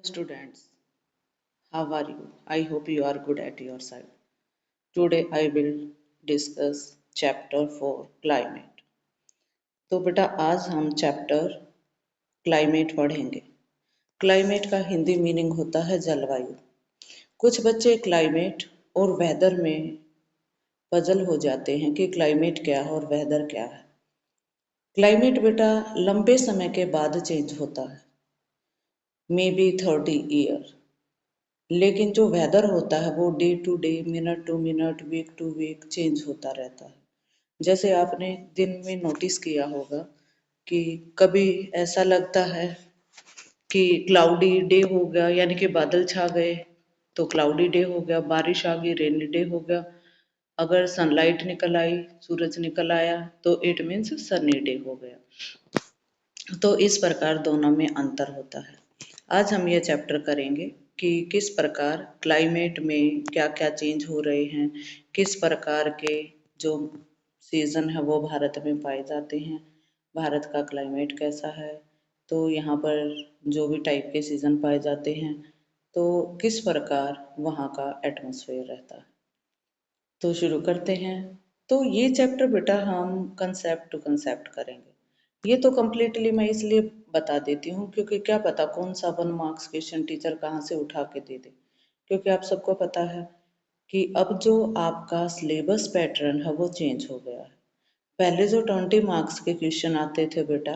Students, how are you? I hope you are good at your side. Today I will discuss chapter 4 climate. तो बेटा आज हम chapter climate पढ़ेंगे। Climate का Hindi meaning होता है जलवायु। कुछ बच्चे क्लाइमेट और वेदर में पजल हो जाते हैं कि क्लाइमेट क्या है और वेदर क्या है। क्लाइमेट बेटा लंबे समय के बाद चेंज होता है, मे बी 30 ईयर। लेकिन जो वेदर होता है वो day to day, minute to minute, week to week change होता रहता है। जैसे आपने दिन में नोटिस किया होगा कि कभी ऐसा लगता है कि क्लाउडी डे हो गया, यानी कि बादल छा गए तो क्लाउडी डे हो गया, बारिश आ गई रेनी डे हो गया। अगर सनलाइट निकल आई, सूरज निकल आया तो इट मीन्स सनी डे हो गया। तो इस प्रकार दोनों में अंतर होता है। आज हम ये चैप्टर करेंगे कि किस प्रकार क्लाइमेट में क्या क्या चेंज हो रहे हैं, किस प्रकार के जो सीज़न है वो भारत में पाए जाते हैं, भारत का क्लाइमेट कैसा है, तो यहाँ पर जो भी टाइप के सीज़न पाए जाते हैं तो किस प्रकार वहाँ का एटमॉस्फेयर रहता है। तो शुरू करते हैं। तो ये चैप्टर बेटा हम कंसेप्ट टू कंसेप्ट करेंगे। ये तो कम्प्लीटली मैं इसलिए बता देती हूँ क्योंकि क्या पता कौन सा 1 मार्क्स क्वेश्चन टीचर कहाँ से उठा के दे दे। क्योंकि आप सबको पता है कि अब जो आपका सिलेबस पैटर्न है वो चेंज हो गया है। पहले जो 20 मार्क्स के क्वेश्चन आते थे बेटा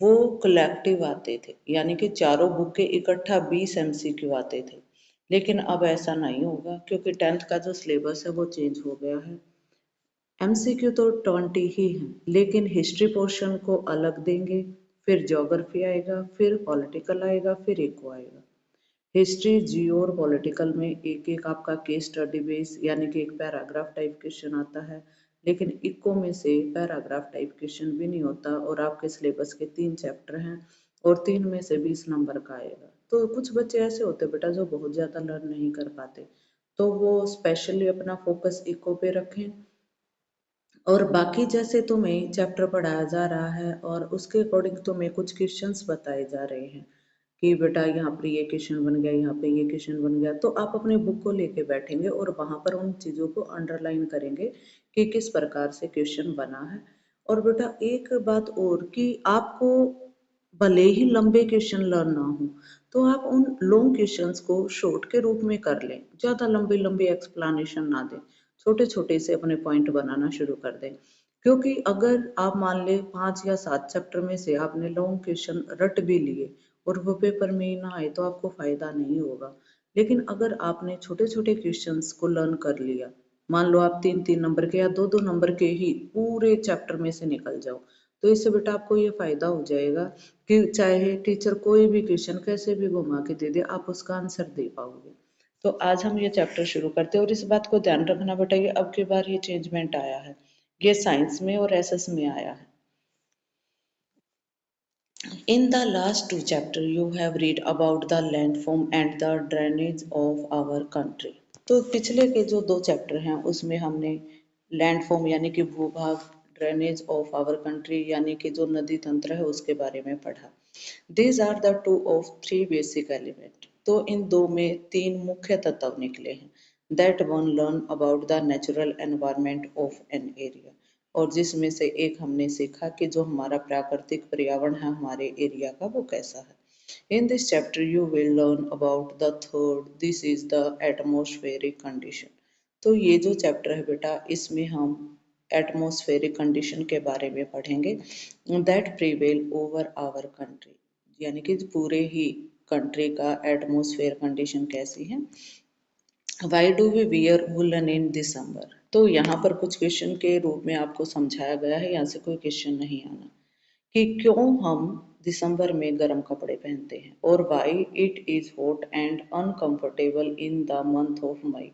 वो कलेक्टिव आते थे, यानी कि चारों बुक के इकट्ठा 20 MCQ आते थे। लेकिन अब ऐसा नहीं होगा क्योंकि 10th का जो सिलेबस है वो चेंज हो गया है। MCQ तो 20 ही है, लेकिन हिस्ट्री पोर्शन को अलग देंगे, फिर ज्योग्राफी आएगा, फिर पॉलिटिकल आएगा, फिर इको आएगा। हिस्ट्री, जियो और पॉलिटिकल में एक एक आपका केस स्टडी बेस, यानी कि एक पैराग्राफ टाइप क्वेश्चन आता है। लेकिन इको में से पैराग्राफ टाइप क्वेश्चन भी नहीं होता और आपके सिलेबस के 3 चैप्टर हैं और 3 में से 20 नंबर का आएगा। तो कुछ बच्चे ऐसे होते बेटा जो बहुत ज़्यादा लर्न नहीं कर पाते, तो वो स्पेशली अपना फोकस इको पे रखें। और बाकी जैसे तुम्हें चैप्टर पढ़ाया जा रहा है और उसके अकॉर्डिंग तुम्हें कुछ क्वेश्चंस बताए जा रहे हैं कि बेटा यहाँ पर ये क्वेश्चन बन गया, यहाँ पे ये क्वेश्चन बन गया, तो आप अपने बुक को लेके बैठेंगे और वहां पर उन चीज़ों को अंडरलाइन करेंगे कि किस प्रकार से क्वेश्चन बना है। और बेटा एक बात और कि आपको भले ही लंबे क्वेश्चन लर्न ना हो तो आप उन लॉन्ग क्वेश्चंस को शॉर्ट के रूप में कर लें, ज़्यादा लंबी लंबी एक्सप्लेनेशन ना दें, छोटे छोटे से अपने पॉइंट बनाना शुरू कर दें। क्योंकि अगर आप मान लें 5 या 7 चैप्टर में से आपने लॉन्ग क्वेश्चन रट भी लिए और वो पेपर में ही ना आए तो आपको फायदा नहीं होगा। लेकिन अगर आपने छोटे छोटे क्वेश्चंस को लर्न कर लिया, मान लो आप 3-3 नंबर के या 2-2 नंबर के ही पूरे चैप्टर में से निकल जाओ, तो इससे बेटा आपको ये फायदा हो जाएगा कि चाहे टीचर कोई भी क्वेश्चन कैसे भी घुमा के दे दे आप उसका आंसर दे पाओगे। तो आज हम ये चैप्टर शुरू करते हैं और इस बात को ध्यान रखना बेटा ये अब की बार ये चेंजमेंट आया है, ये साइंस में और एसएस में आया है। In the last 2 chapters, you have read about the landform and the drainage of our country. तो पिछले के जो 2 चैप्टर हैं उसमें हमने लैंडफॉर्म यानी कि भूभाग, ड्रेनेज ऑफ आवर कंट्री यानी कि जो नदी तंत्र है उसके बारे में पढ़ा। These are the 2 of 3 basic elements. तो इन दो में 3 मुख्य तत्व निकले हैं। That one learn about the natural environment of an area. और जिसमें से एक हमने सीखा कि जो हमारा प्राकृतिक पर्यावरण है हमारे एरिया का वो कैसा है। In this chapter you will learn about the third, this is the atmospheric condition. तो ये जो चैप्टर है बेटा इसमें हम एटमॉस्फेरिक कंडीशन के बारे में पढ़ेंगे that prevail over our country, यानी कि पूरे ही कंट्री का एटमॉस्फेयर कंडीशन कैसी है। Why do we wear woollen in December, तो यहाँ पर कुछ क्वेश्चन के रूप में आपको समझाया गया है, यहाँ से कोई क्वेश्चन नहीं आना कि क्यों हम दिसंबर में गर्म कपड़े पहनते हैं और why it is hot and uncomfortable in the month of May,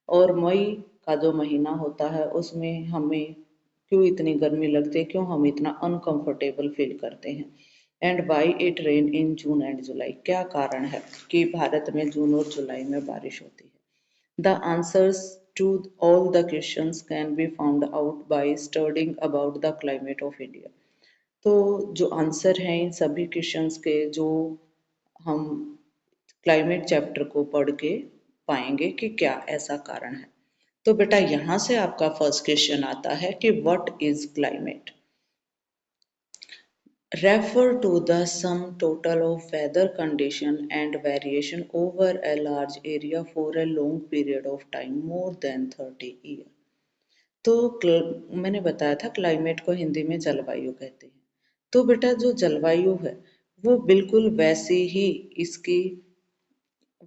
और मई का जो महीना होता है उसमें हमें क्यों इतनी गर्मी लगती है, क्यों हम इतना अनकंफर्टेबल फील करते हैं। And why it rain in June and July, क्या कारण है कि भारत में जून और जुलाई में बारिश होती है। The answers to all the questions can be found out by studying about the climate of India. तो जो आंसर हैं इन सभी क्वेश्चंस के जो हम क्लाइमेट चैप्टर को पढ़ के पाएंगे कि क्या ऐसा कारण है। तो बेटा यहाँ से आपका फर्स्ट क्वेश्चन आता है कि what is climate. Refer to the sum total of weather condition and variation over a large area for a long period of time more than 30 years। तो मैंने बताया था क्लाइमेट को हिंदी में जलवायु कहते हैं। तो बेटा जो जलवायु है वो बिल्कुल वैसी ही इसकी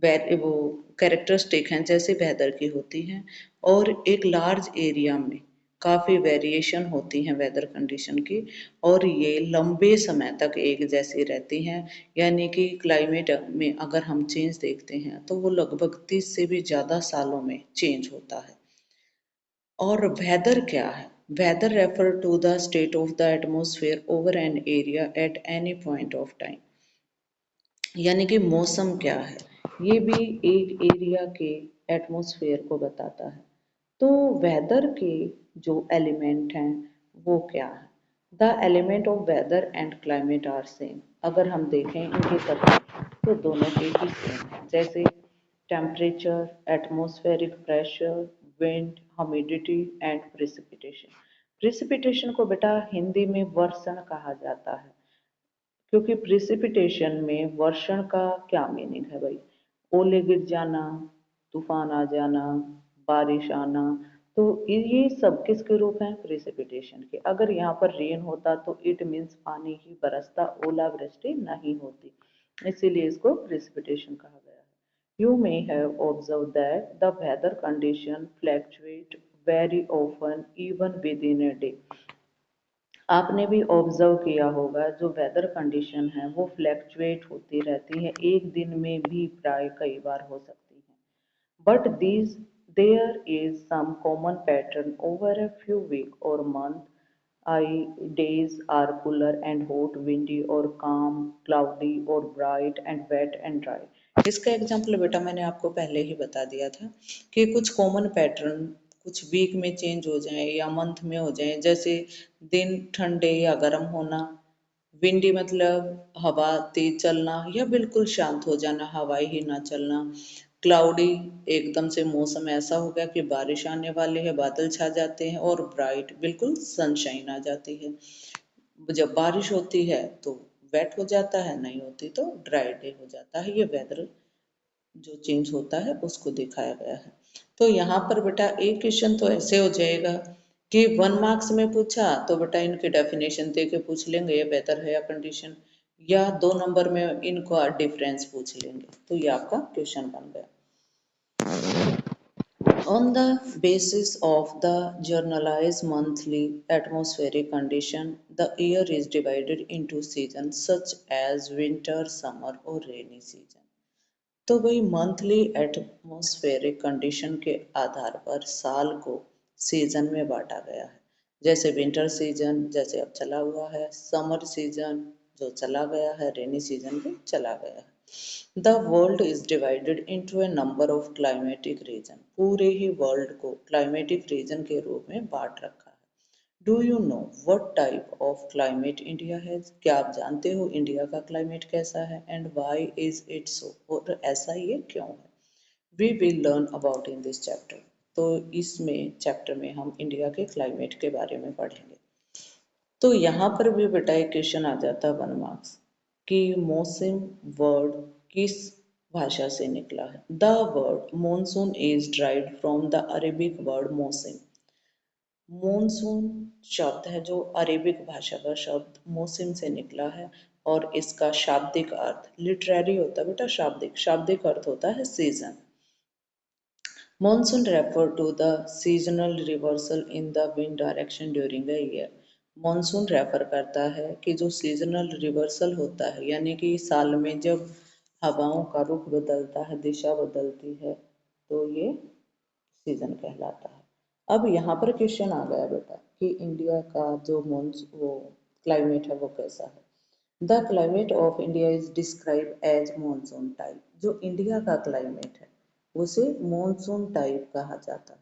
वो कैरेक्टरिस्टिक हैं जैसे वेदर की होती हैं, और एक लार्ज एरिया में काफ़ी वेरिएशन होती हैं वेदर कंडीशन की, और ये लंबे समय तक एक जैसी रहती हैं। यानी कि क्लाइमेट में अगर हम चेंज देखते हैं तो वो लगभग 30 से भी ज़्यादा सालों में चेंज होता है। और वेदर क्या है? Weather refer to the state of the atmosphere over an area at any point of time. यानी कि मौसम क्या है, ये भी एक एरिया के एटमॉस्फेयर को बताता है। तो वेदर के जो एलिमेंट हैं वो क्या है? The element of weather and climate are same. अगर हम देखें इनके तत्व तो दोनों के ही सेम है, जैसे temperature, atmospheric pressure, wind, humidity and precipitation. Precipitation को बेटा हिंदी में वर्षण कहा जाता है, क्योंकि प्रिसिपिटेशन में वर्षण का क्या मीनिंग है भाई? ओले गिर जाना, तूफान आ जाना, बारिश आना। तो ये सब किसके रूप हैं? प्रिसिपिटेशन के। अगर यहाँ पर रेन होता तो इट मीन्स पानी ही बरसता, ओलावृष्टि नहीं होती, इसीलिए इसको प्रिसिपिटेशन कहा गया है। You may have observed that the weather condition fluctuate very often even within a day। आपने भी ऑब्जर्व किया होगा जो वेदर कंडीशन है वो फ्लैक्चुएट होती रहती है, एक दिन में भी प्राय कई बार हो सकती है। But these there is some common pattern over a few week और month. I days are cooler and hot, windy और काम, क्लाउडी और bright and wet and dry. इसका एग्जाम्पल बेटा मैंने आपको पहले ही बता दिया था कि कुछ कॉमन पैटर्न कुछ वीक में चेंज हो जाए या मंथ में हो जाए, जैसे दिन ठंडे या गर्म होना, विंडी मतलब हवा तेज चलना या बिल्कुल शांत हो जाना, हवा ही ना चलना, क्लाउडी एकदम से मौसम ऐसा हो गया कि बारिश आने वाली है, बादल छा जाते हैं, और ब्राइट बिल्कुल सनशाइन आ जाती है। जब बारिश होती है तो वेट हो जाता है, नहीं होती तो ड्राई डे हो जाता है। ये वेदर जो चेंज होता है उसको दिखाया गया है। तो यहाँ पर बेटा एक क्वेश्चन तो ऐसे हो जाएगा कि 1 मार्क्स में पूछा तो बेटा इनके डेफिनेशन दे के पूछ लेंगे ये वेदर है या कंडीशन, या 2 नंबर में इनको डिफरेंस पूछ लेंगे। तो ये आपका क्वेश्चन बन गया। On the basis of the generalized monthly atmospheric condition, the year is divided into seasons such as winter, summer और rainy season। तो भाई मंथली एटमॉस्फेरिक कंडीशन के आधार पर साल को सीजन में बांटा गया है। जैसे विंटर सीजन जैसे अब चला हुआ है, समर सीजन जो चला गया है, रेनी सीजन भी चला गया है। The world is divided into a number of climatic region. पूरे ही वर्ल्ड को क्लाइमेटिक रीजन के रूप में बांट रखा है। Do you know what type of climate India has? क्या आप जानते हो इंडिया का क्लाइमेट कैसा है? And why is it so? और ऐसा ये क्यों है? We will learn about in this chapter. तो इसमें चैप्टर में हम इंडिया के क्लाइमेट के बारे में पढ़ेंगे। तो यहाँ पर भी बेटा एक क्वेश्चन आ जाता है 1 मार्क्स कि मौसम वर्ड किस भाषा से निकला है? The word monsoon is derived from the Arabic word मौसम। मॉनसून शब्द है जो अरेबिक भाषा का शब्द मौसम से निकला है, और इसका शाब्दिक अर्थ लिटरेरी होता है बेटा, शाब्दिक शाब्दिक अर्थ होता है season. Monsoon refer to the seasonal reversal in the wind direction during a year। Monsoon refer करता है कि जो सीजनल रिवर्सल होता है, यानी कि साल में जब हवाओं का रुख बदलता है, दिशा बदलती है, तो ये सीजन कहलाता है। अब यहाँ पर क्वेश्चन आ गया बेटा कि इंडिया का जो वो क्लाइमेट है वो कैसा है। The climate of India is describe as monsoon type. जो इंडिया का क्लाइमेट है उसे मॉनसून टाइप कहा जाता है।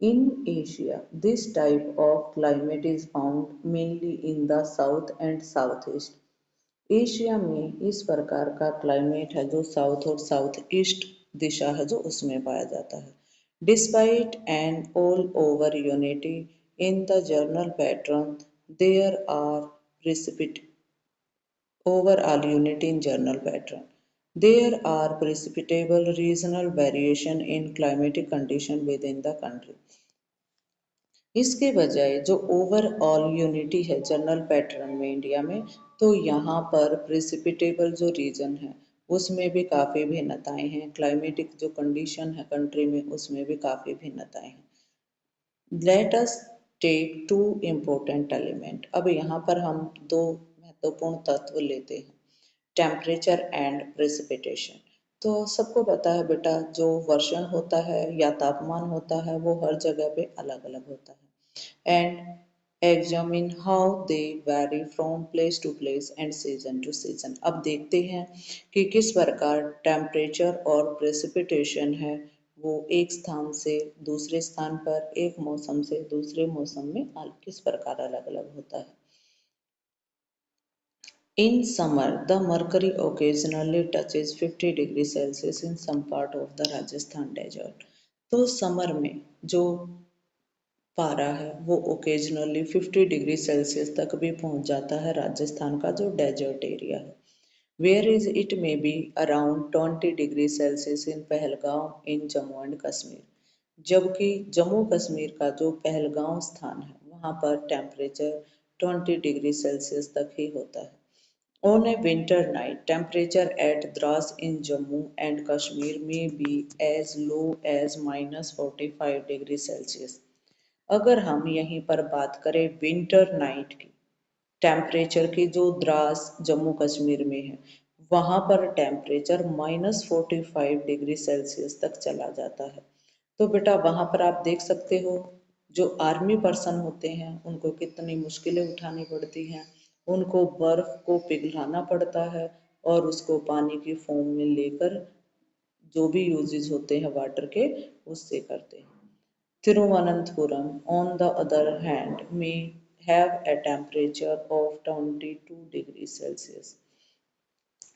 In Asia this type of climate is found mainly in the south and south east. Asia में इस प्रकार का क्लाइमेट है जो साउथ और साउथ ईस्ट दिशा है जो उसमें पाया जाता है। Despite and all over unity in the general pattern there are प्रिसिपिट overall unity in journal pattern. There are precipitable regional variation in climatic condition within the country. इसके बजाय जो ओवरऑल यूनिटी है जनरल पैटर्न में India में, तो यहाँ पर प्रिसिपिटेबल जो रीजन है उसमें भी काफ़ी भिन्नताएं हैं, क्लाइमेटिक जो कंडीशन है कंट्री में उसमें भी काफ़ी भिन्नताएं हैं। Let us take two important element. अब यहाँ पर हम दो महत्वपूर्ण तत्व लेते हैं, टेम्परेचर एंड प्रेसिपिटेशन। तो सबको पता है बेटा, जो वर्षण होता है या तापमान होता है वो हर जगह पे अलग अलग होता है। And examine how they vary from place to place and season to season. अब देखते हैं कि किस प्रकार टेम्परेचर और प्रेसिपिटेशन है वो एक स्थान से दूसरे स्थान पर, एक मौसम से दूसरे मौसम में किस प्रकार अलग अलग होता है। In summer, the mercury occasionally touches 50 degrees Celsius in some part of the Rajasthan desert. तो समर में जो पारा है वो ओकेजनली 50 डिग्री सेल्सियस तक भी पहुंच जाता है राजस्थान का जो डेजर्ट एरिया है। Where is it may be around 20 degree Celsius in Pahalgam in Jammu and Kashmir. जबकि जम्मू कश्मीर का जो पहलगांव स्थान है वहाँ पर टेम्परेचर 20 डिग्री सेल्सियस तक ही होता है। On a winter night, temperature at Dras in Jammu and Kashmir may be as low as -45 degree Celsius. अगर हम यहीं पर बात करें विंटर नाइट की, टेम्परेचर की जो द्रास जम्मू कश्मीर में है वहाँ पर टेम्परेचर -45 डिग्री सेल्सियस तक चला जाता है। तो बेटा वहाँ पर आप देख सकते हो जो आर्मी पर्सन होते हैं उनको कितनी मुश्किलें उठानी पड़ती हैं, उनको बर्फ को पिघलाना पड़ता है और उसको पानी की फॉर्म में लेकर जो भी यूजेस होते हैं वाटर के उससे करते हैं। Thiruvananthapuram, on the other hand, may have a temperature of 22 degrees Celsius.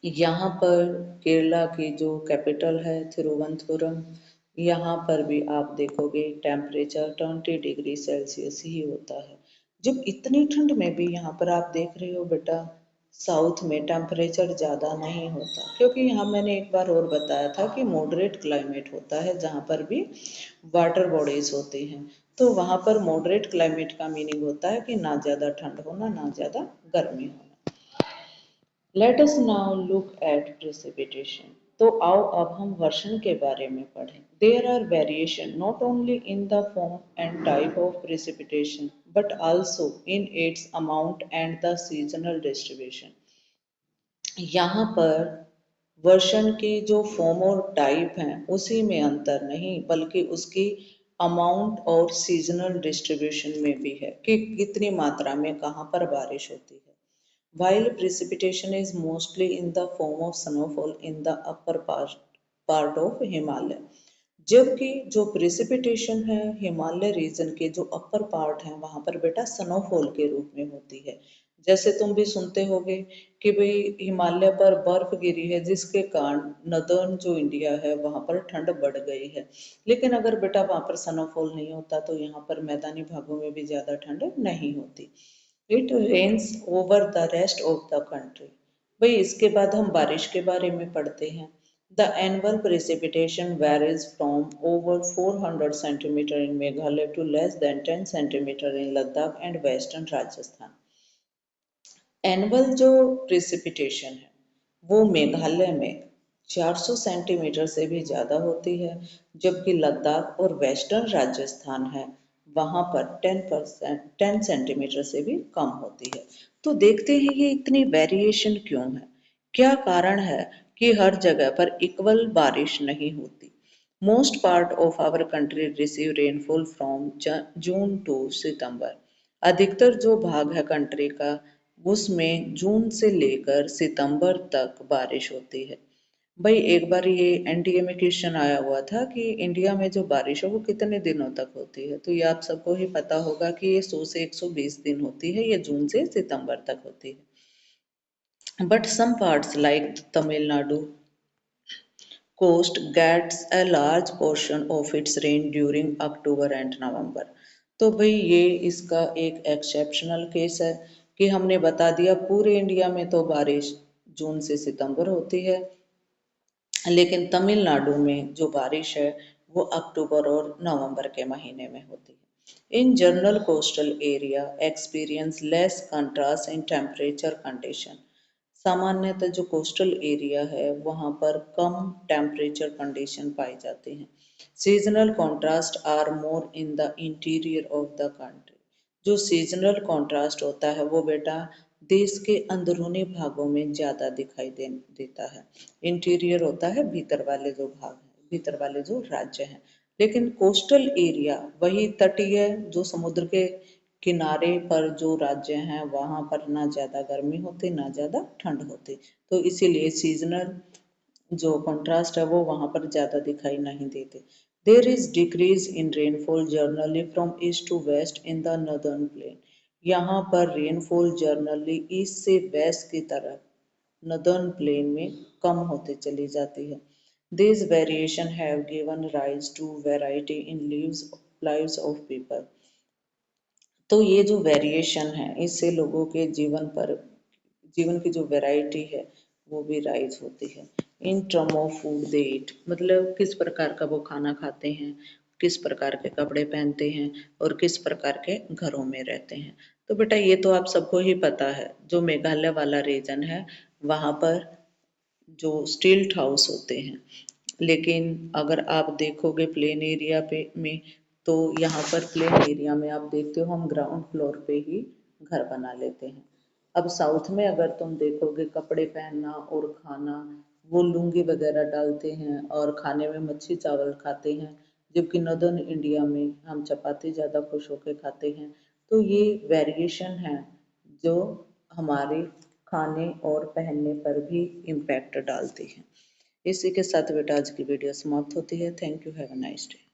यहाँ पर केरला की जो कैपिटल है थिरुवनंतपुरम, यहाँ पर भी आप देखोगे टेम्परेचर 20 डिग्री सेल्सियस ही होता है। जब इतनी ठंड में भी यहाँ पर आप देख रहे हो बेटा साउथ में टेम्परेचर ज़्यादा नहीं होता, क्योंकि यहाँ मैंने एक बार और बताया था कि मॉडरेट क्लाइमेट होता है जहाँ पर भी वाटर बॉडीज होती हैं। तो वहाँ पर मॉडरेट क्लाइमेट का मीनिंग होता है कि ना ज़्यादा ठंड होना ना ज़्यादा गर्मी होना। Let us now look at precipitation. तो आओ अब हम वर्षण के बारे में पढ़ें। There are variation not only in the form and type of precipitation but also in its amount and the seasonal distribution. यहाँ पर वर्षण की जो फॉर्म और टाइप है उसी में अंतर नहीं बल्कि उसकी अमाउंट और सीजनल डिस्ट्रीब्यूशन में भी है कि कितनी मात्रा में कहाँ पर बारिश होती है। While precipitation is mostly in the form of snowfall in the upper part of Himalaya, जबकि जो प्रिसिपिटेशन है हिमालय रीजन के जो अपर पार्ट है वहां पर बेटा स्नोफॉल के रूप में होती है। जैसे तुम भी सुनते होगे कि भाई हिमालय पर बर्फ गिरी है जिसके कारण नदर्न जो इंडिया है वहां पर ठंड बढ़ गई है, लेकिन अगर बेटा वहां पर स्नोफॉल नहीं होता तो यहाँ पर मैदानी भागों में भी ज्यादा ठंड नहीं होती। It rains over the rest of the country. भाई इसके बाद हम बारिश के बारे में पढ़ते हैं। The annual precipitation varies from over 400 centimeter in Meghalaya to less than 10 centimeter in Ladakh and western Rajasthan. Annual जो प्रिसिपिटेशन है वो मेघालय में 400 सेंटीमीटर से भी ज़्यादा होती है, जबकि लद्दाख और वेस्टर्न राजस्थान है वहाँ पर 10 सेंटीमीटर से भी कम होती है। तो देखते हैं ये इतनी वेरिएशन क्यों है, क्या कारण है कि हर जगह पर इक्वल बारिश नहीं होती। Most part of our country receive rainfall from June to September. अधिकतर जो भाग है कंट्री का उसमें जून से लेकर सितंबर तक बारिश होती है। भाई एक बार ये एनटीए में क्वेश्चन आया हुआ था कि इंडिया में जो बारिश है वो कितने दिनों तक होती है, तो ये आप सबको ही पता होगा कि ये 100 से 120 दिन होती है, ये जून से सितंबर तक होती है। but some parts like Tamil Nadu coast gets a large portion of its rain during October and November. तो भाई ये इसका एक एक्सेप्शनल केस है कि हमने बता दिया पूरे इंडिया में तो बारिश जून से सितंबर होती है, लेकिन तमिलनाडु में जो बारिश है वो अक्टूबर और नवंबर के महीने में होती है। In general coastal area experience less contrast in temperature condition. सामान्यतः जो कोस्टल एरिया है वहाँ पर कम टेम्परेचर कंडीशन पाई जाती हैं। Seasonal contrast are more in the interior of the country. जो सीजनल कॉन्ट्रास्ट होता है वो बेटा देश के अंदरूनी भागों में ज़्यादा दिखाई देता है। इंटीरियर होता है भीतर वाले जो भाग हैं, भीतर वाले जो राज्य हैं। लेकिन कोस्टल एरिया वही तटीय जो समुद्र के किनारे पर जो राज्य हैं वहाँ पर ना ज़्यादा गर्मी होती ना ज़्यादा ठंड होती, तो इसीलिए सीजनल जो कंट्रास्ट है वो वहाँ पर ज़्यादा दिखाई नहीं देते। There is decrease in rainfall generally from east to west in the northern plain. यहाँ पर रेनफॉल जर्नली ईस्ट से वेस्ट की तरफ नॉर्दर्न प्लेन में कम होते चली जाती है। This variation have given rise to variety in lives of people. तो ये जो वेरिएशन है इससे लोगों के जीवन की जो वैरायटी है वो भी राइज होती है। इन टर्म ऑफ फूड दे ईट, मतलब किस प्रकार का वो खाना खाते हैं, किस प्रकार के कपड़े पहनते हैं और किस प्रकार के घरों में रहते हैं। तो बेटा ये तो आप सबको ही पता है, जो मेघालय वाला रीजन है वहाँ पर जो स्टिल्ट हाउस होते हैं, लेकिन अगर आप देखोगे प्लेन एरिया पे में तो यहाँ पर प्लेन एरिया में आप देखते हो हम ग्राउंड फ्लोर पे ही घर बना लेते हैं। अब साउथ में अगर तुम देखोगे कपड़े पहनना और खाना वो लुंगी वगैरह डालते हैं और खाने में मच्छी चावल खाते हैं, जबकि नॉर्दर्न इंडिया में हम चपाती ज़्यादा खुश होकर खाते हैं। तो ये वेरिएशन है जो हमारे खाने और पहनने पर भी इम्पैक्ट डालती है। इसी के साथ बेटा आज की वीडियो समाप्त होती है। Thank you, have a nice day.